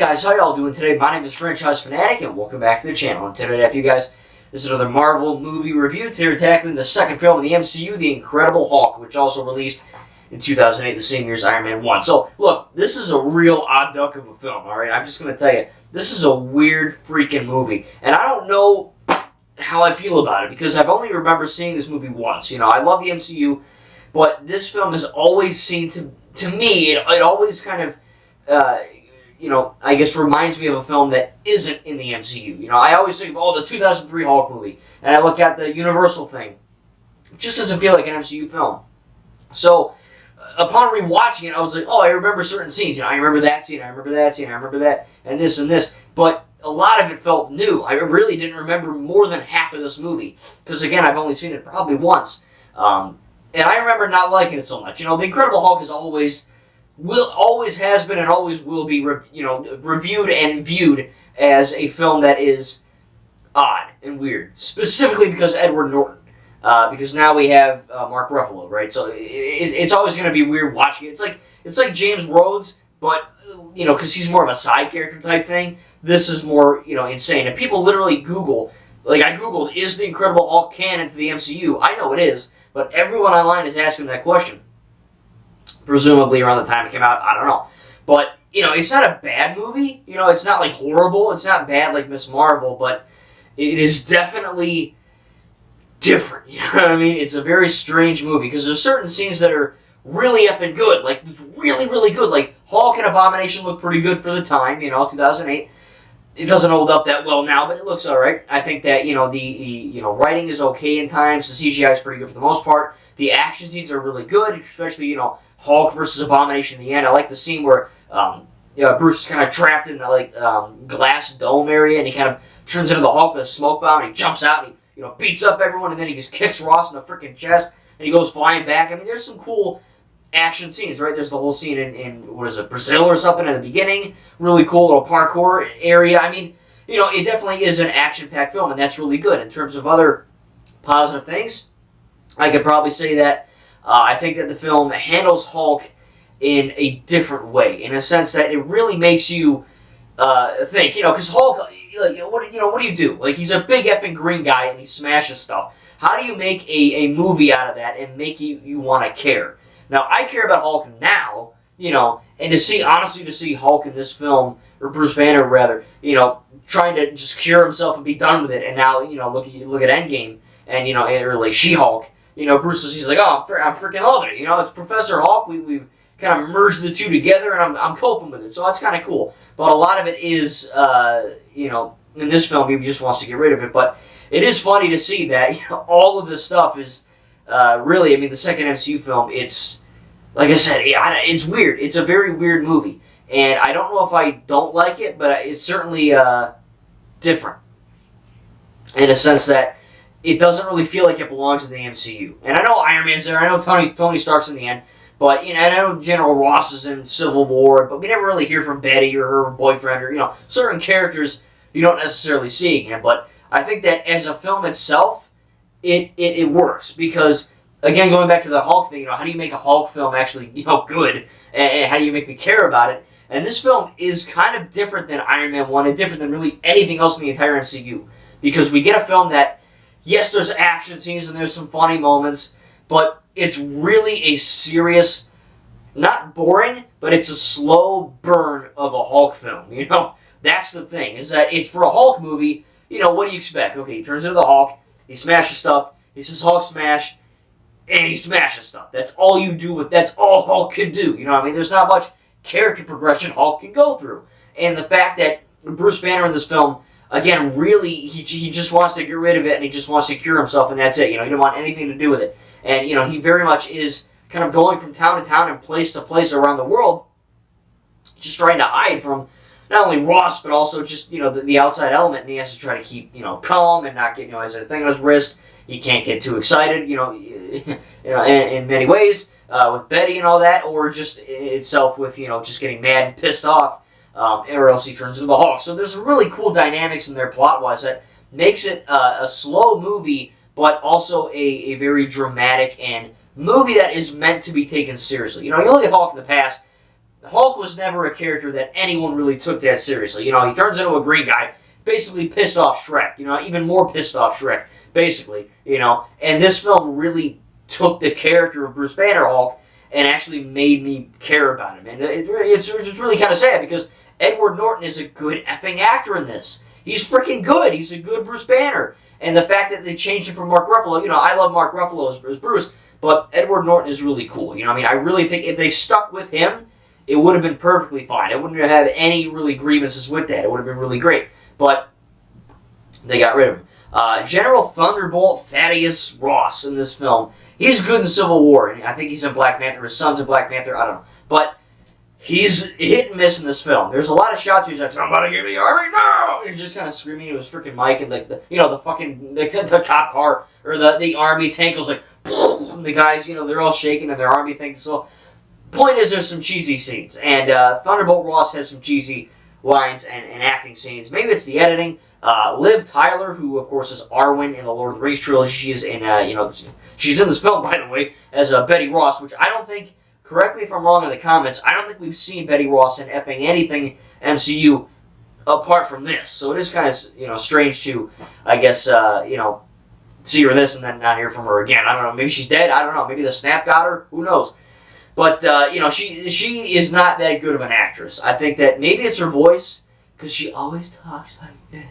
guys, how y'all doing today? My name is Franchise Fanatic, and welcome back to the channel. And today, for you guys, this is another Marvel movie review. Today we're tackling the second film in the MCU, The Incredible Hulk, which also released in 2008, the same year as Iron Man 1. So, look, this is a real odd duck of a film, alright? I'm just going to tell you, this is a weird freaking movie. And I don't know how I feel about it, because I've only remember seeing this movie once. You know, I love the MCU, but this film has always seemed to me, it always kind of, I guess reminds me of a film that isn't in the MCU. You know, I always think of, the 2003 Hulk movie, and I look at the Universal thing. It just doesn't feel like an MCU film. So, upon rewatching it, I was like, I remember certain scenes. You know, I remember that scene, I remember that scene, I remember that, and this. But a lot of it felt new. I really didn't remember more than half of this movie. Because, again, I've only seen it probably once. And I remember not liking it so much. You know, The Incredible Hulk is always has been and always will be, reviewed and viewed as a film that is odd and weird. Specifically because Edward Norton. Because now we have Mark Ruffalo, right? So it's always going to be weird watching it. It's like James Rhodes, but, because he's more of a side character type thing. This is more, insane. And people literally Google, I Googled, is The Incredible Hulk canon to the MCU? I know it is, but everyone online is asking that question. Presumably around the time it came out, I don't know. But, it's not a bad movie. It's not, horrible. It's not bad like Ms. Marvel, but it is definitely different. You know what I mean? It's a very strange movie, because there's certain scenes that are really effing good. It's really, really good. Like, Hulk and Abomination look pretty good for the time, 2008. It doesn't hold up that well now, but it looks alright. I think that, the writing is okay in times. The CGI is pretty good for the most part. The action scenes are really good, especially, Hulk versus Abomination in the end. I like the scene where Bruce is kind of trapped in the glass dome area, and he kind of turns into the Hulk with a smoke bomb, and he jumps out, and he beats up everyone, and then he just kicks Ross in the freaking chest, and he goes flying back. I mean, there's some cool action scenes, right? There's the whole scene in Brazil or something in the beginning. Really cool little parkour area. I mean, it definitely is an action-packed film, and that's really good. In terms of other positive things, I could probably say that I think that the film handles Hulk in a different way, in a sense that it really makes you think, because Hulk, what do you do? He's a big effing green guy, and he smashes stuff. How do you make a movie out of that and make you want to care? Now, I care about Hulk now, and to see Hulk in this film, or Bruce Banner rather, trying to just cure himself and be done with it, and now, look at Endgame, and, or She-Hulk, Bruce he's like, I'm freaking loving it, it's Professor Hulk, we've kind of merged the two together, and I'm coping with it, so that's kind of cool. But a lot of it is, in this film, he just wants to get rid of it, but it is funny to see that, all of this stuff is, really, the second MCU film, it's, like I said, it's weird. It's a very weird movie. And I don't know if I don't like it, but it's certainly different. In a sense that it doesn't really feel like it belongs in the MCU. And I know Iron Man's there. I know Tony Stark's in the end. But, I know General Ross is in Civil War. But we never really hear from Betty or her boyfriend or, certain characters you don't necessarily see again. But I think that as a film itself, it works, because, again, going back to the Hulk thing, how do you make a Hulk film actually, good, and how do you make me care about it? And this film is kind of different than Iron Man 1, and different than really anything else in the entire MCU, because we get a film that, yes, there's action scenes and there's some funny moments, but it's really a serious, not boring, but it's a slow burn of a Hulk film, That's the thing, is that it's for a Hulk movie, what do you expect? Okay, he turns into the Hulk, he smashes stuff, he says Hulk smash, and he smashes stuff. That's all you do that's all Hulk can do. There's not much character progression Hulk can go through. And the fact that Bruce Banner in this film, again, really, he just wants to get rid of it, and he just wants to cure himself, and that's it. He didn't want anything to do with it. And, he very much is kind of going from town to town and place to place around the world, just trying to hide from not only Ross, but also just, the outside element, and he has to try to keep, calm and not get, has a thing on his wrist. He can't get too excited, in many ways, with Betty and all that, or just itself with, just getting mad and pissed off, or else he turns into the Hulk. So there's really cool dynamics in there plot-wise that makes it a slow movie, but also a very dramatic and movie that is meant to be taken seriously. You look at Hulk in the past, Hulk was never a character that anyone really took that seriously. You know, he turns into a green guy, basically pissed off Shrek. You know, even more pissed off Shrek, basically. You know, and this film really took the character of Bruce Banner Hulk and actually made me care about him. And it's really kind of sad because Edward Norton is a good effing actor in this. He's freaking good. He's a good Bruce Banner. And the fact that they changed him from Mark Ruffalo, you know, I love Mark Ruffalo as Bruce, but Edward Norton is really cool. You know, I mean, I really think if they stuck with him, it would have been perfectly fine. I wouldn't have had any really grievances with that. It would have been really great. But they got rid of him. General Thunderbolt Thaddeus Ross in this film. He's good in Civil War. And I think he's in Black Panther. His son's in Black Panther. I don't know. But he's hit and miss in this film. There's a lot of shots where he's like, "Somebody give me the army now!" He's just kind of screaming into his freaking mic, and like the fucking the cop car or the army tank was like, boom! The guys, you know, they're all shaking and their army things. So, point is, there's some cheesy scenes, and Thunderbolt Ross has some cheesy lines and acting scenes. Maybe it's the editing. Liv Tyler, who of course is Arwen in the Lord of the Rings trilogy, she is in she's in this film, by the way, as Betty Ross, which I don't think. Correct me if I'm wrong in the comments. I don't think we've seen Betty Ross in effing anything MCU apart from this. So it is kind of strange to, I guess, see her in this and then not hear from her again. I don't know. Maybe she's dead. I don't know. Maybe the snap got her. Who knows? But she is not that good of an actress. I think that maybe it's her voice because she always talks like this.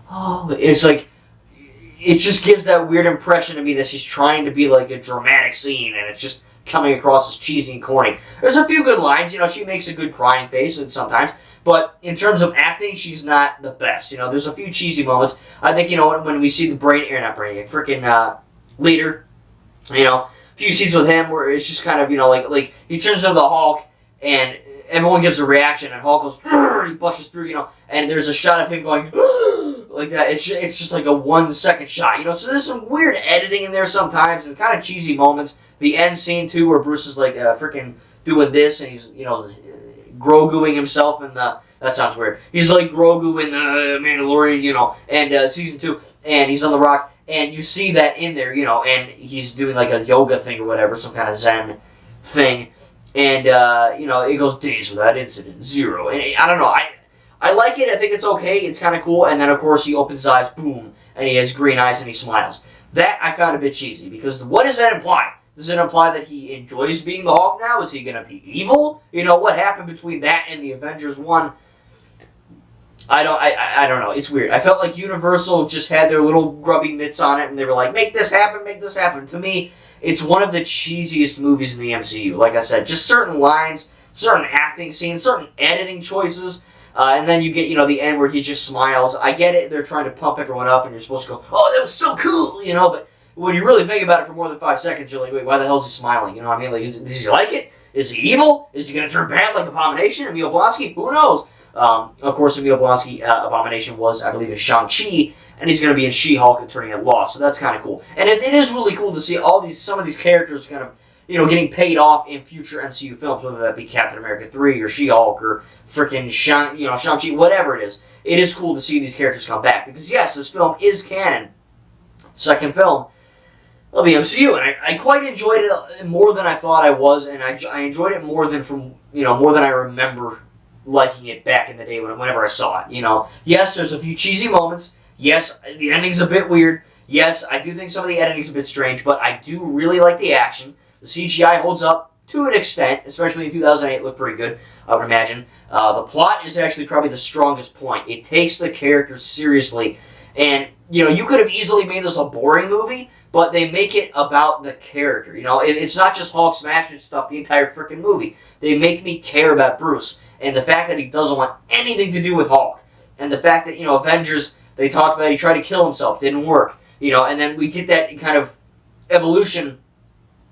Oh, it's like it just gives that weird impression to me that she's trying to be like a dramatic scene, and it's just coming across as cheesy and corny. There's a few good lines, she makes a good crying face and sometimes, but in terms of acting, she's not the best. There's a few cheesy moments. I think, when we see the freaking leader, a few scenes with him where it's just kind of, like he turns into the Hulk and everyone gives a reaction and Hulk goes, he pushes through, and there's a shot of him going, like that. It's just like a 1 second shot, so there's some weird editing in there sometimes and kind of cheesy moments. The end scene too, where Bruce is like freaking doing this and he's Groguing himself in the. That sounds weird. He's like Grogu in the Mandalorian, and season 2, and he's on the rock, and you see that in there, and he's doing like a yoga thing or whatever, some kind of Zen thing, and it goes days without incident, 0, and I don't know, I like it. I think it's okay. It's kind of cool. And then, of course, he opens his eyes, boom, and he has green eyes and he smiles. That I found a bit cheesy because what does that imply? Does it imply that he enjoys being the Hulk now? Is he going to be evil? What happened between that and the Avengers 1? I don't know. It's weird. I felt like Universal just had their little grubby mitts on it and they were like, make this happen, make this happen. To me, it's one of the cheesiest movies in the MCU. Like I said, just certain lines, certain acting scenes, certain editing choices. And then you get, the end where he just smiles. I get it. They're trying to pump everyone up, and you're supposed to go, oh, that was so cool, But when you really think about it for more than 5 seconds, you're like, wait, why the hell is he smiling? You know what I mean? Like, does he like it? Is he evil? Is he going to turn bad like Abomination? Emil Blonsky? Who knows? Of course, Emil Blonsky, Abomination was, I believe, in Shang-Chi, and he's going to be in She-Hulk and turning at Law, so that's kind of cool. And it is really cool to see some of these characters kind of, getting paid off in future MCU films, whether that be Captain America 3 or She-Hulk or freaking Shang-Chi, whatever it is. It is cool to see these characters come back because, yes, this film is canon. Second film of the MCU, and I quite enjoyed it more than I thought I was, and I enjoyed it more than more than I remember liking it back in the day whenever I saw it. Yes, there's a few cheesy moments. Yes, the ending's a bit weird. Yes, I do think some of the editing's a bit strange, but I do really like the action. The CGI holds up to an extent, especially in 2008, looked pretty good, I would imagine. The plot is actually probably the strongest point. It takes the characters seriously, and, you could have easily made this a boring movie, but they make it about the character, It's not just Hulk smashing stuff the entire freaking movie. They make me care about Bruce, and the fact that he doesn't want anything to do with Hulk, and the fact that, Avengers, they talked about he tried to kill himself, didn't work, and then we get that kind of evolution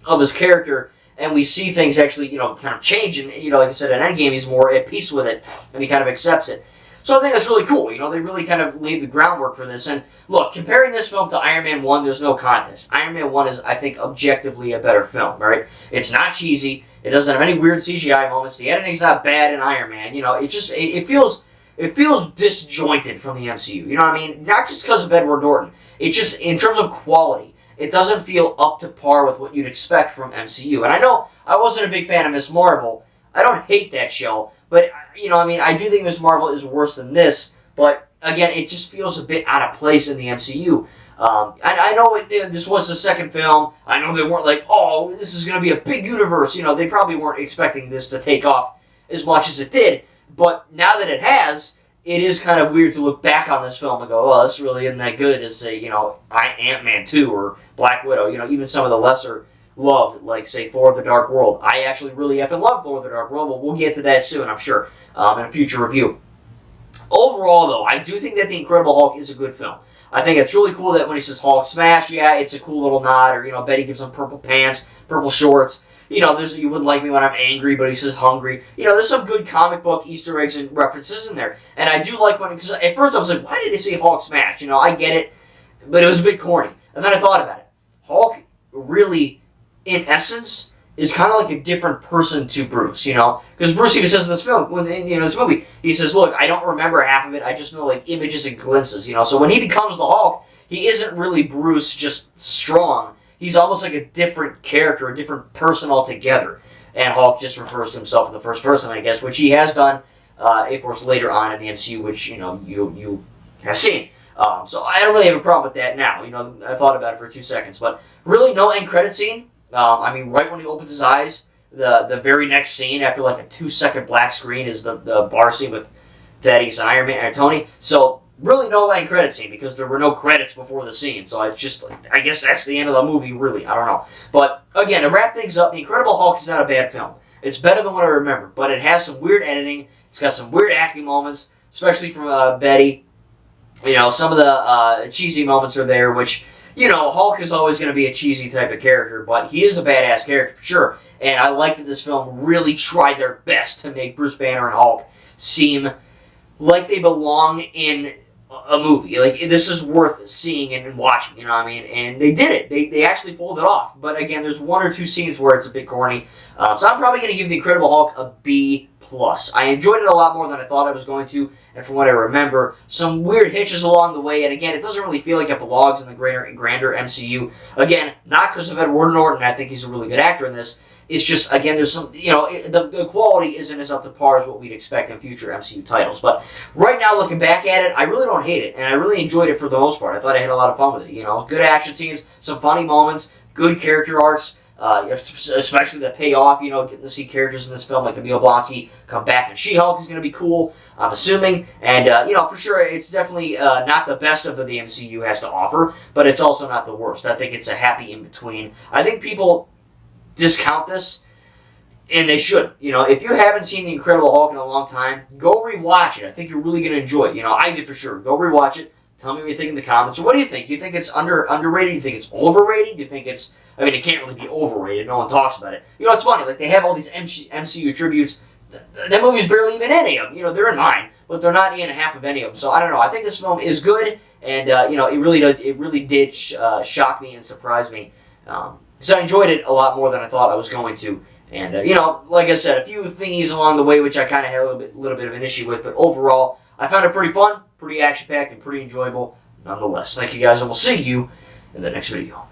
of his character, and we see things actually, kind of change, and, like I said, in Endgame, he's more at peace with it, and he kind of accepts it. So I think that's really cool, they really kind of laid the groundwork for this, and look, comparing this film to Iron Man 1, there's no contest. Iron Man 1 is, I think, objectively a better film, right? It's not cheesy, it doesn't have any weird CGI moments, the editing's not bad in Iron Man, it feels disjointed from the MCU, you know what I mean? Not just because of Edward Norton, it just, in terms of quality, it doesn't feel up to par with what you'd expect from MCU. And I know I wasn't a big fan of Ms. Marvel. I don't hate that show, but, I do think Ms. Marvel is worse than this, but, again, it just feels a bit out of place in the MCU. I know this was the second film. I know they weren't like, oh, this is going to be a big universe. They probably weren't expecting this to take off as much as it did, but now that it has, it is kind of weird to look back on this film and go, oh, this really isn't that good as, say, Ant-Man 2 or Black Widow, even some of the lesser loved, like, say, Thor the Dark World. I actually really effing love Thor the Dark World, but we'll get to that soon, I'm sure, in a future review. Overall, though, I do think that The Incredible Hulk is a good film. I think it's really cool that when he says Hulk smash, yeah, it's a cool little nod, or, Betty gives him purple pants, purple shorts. You wouldn't like me when I'm angry, but he says hungry. There's some good comic book Easter eggs and references in there. And I do like because at first I was like, why did he say Hulk smash? I get it, but it was a bit corny. And then I thought about it. Hulk really, in essence, is kind of like a different person to Bruce, Because Bruce even says in this film, this movie, he says, look, I don't remember half of it, I just know, like, images and glimpses, So when he becomes the Hulk, he isn't really Bruce, just strong. He's almost like a different character, a different person altogether. And Hulk just refers to himself in the first person, I guess, which he has done, of course, later on in the MCU, which, you have seen. So I don't really have a problem with that now. I thought about it for 2 seconds. But really, no end credit scene. Right when he opens his eyes, the very next scene, after like a 2-second black screen, is the bar scene with Thaddeus and Iron Man and Tony. So really no end credit scene because there were no credits before the scene. So I guess that's the end of the movie, really. I don't know. But again, to wrap things up, The Incredible Hulk is not a bad film. It's better than what I remember, but it has some weird editing. It's got some weird acting moments, especially from Betty. Some of the cheesy moments are there, which, Hulk is always going to be a cheesy type of character, but he is a badass character, for sure. And I like that this film really tried their best to make Bruce Banner and Hulk seem like they belong in a movie. Like, this is worth seeing and watching, And they did it. They actually pulled it off. But again, there's 1 or 2 scenes where it's a bit corny. So I'm probably going to give The Incredible Hulk a B+. I enjoyed it a lot more than I thought I was going to, and from what I remember, some weird hitches along the way, and again, it doesn't really feel like it belongs in the grander MCU. Again, not because of Edward Norton, I think he's a really good actor in this. It's just, again, there's some, the quality isn't as up to par as what we'd expect in future MCU titles. But right now, looking back at it, I really don't hate it, and I really enjoyed it for the most part. I thought I had a lot of fun with it, Good action scenes, some funny moments, good character arcs, especially the payoff, getting to see characters in this film like Emil Blonsky come back, and She-Hulk is going to be cool, I'm assuming. And, for sure, it's definitely not the best of the MCU has to offer, but it's also not the worst. I think it's a happy in-between. I think people discount this, and they should. If you haven't seen The Incredible Hulk in a long time, go rewatch it. I think you're really going to enjoy it. I did for sure. Go rewatch it. Tell me what you think in the comments. What do you think? Do you think it's underrated? Do you think it's overrated? Do you think it's... it can't really be overrated. No one talks about it. It's funny. Like, they have all these MCU tributes. That movie's barely even in any of them. They're in mine, but they're not in half of any of them. So, I don't know. I think this film is good, and, it really did shock me and surprise me. So I enjoyed it a lot more than I thought I was going to. And, like I said, a few thingies along the way, which I kind of had a little bit of an issue with. But overall, I found it pretty fun, pretty action-packed, and pretty enjoyable nonetheless. Thank you guys, and we'll see you in the next video.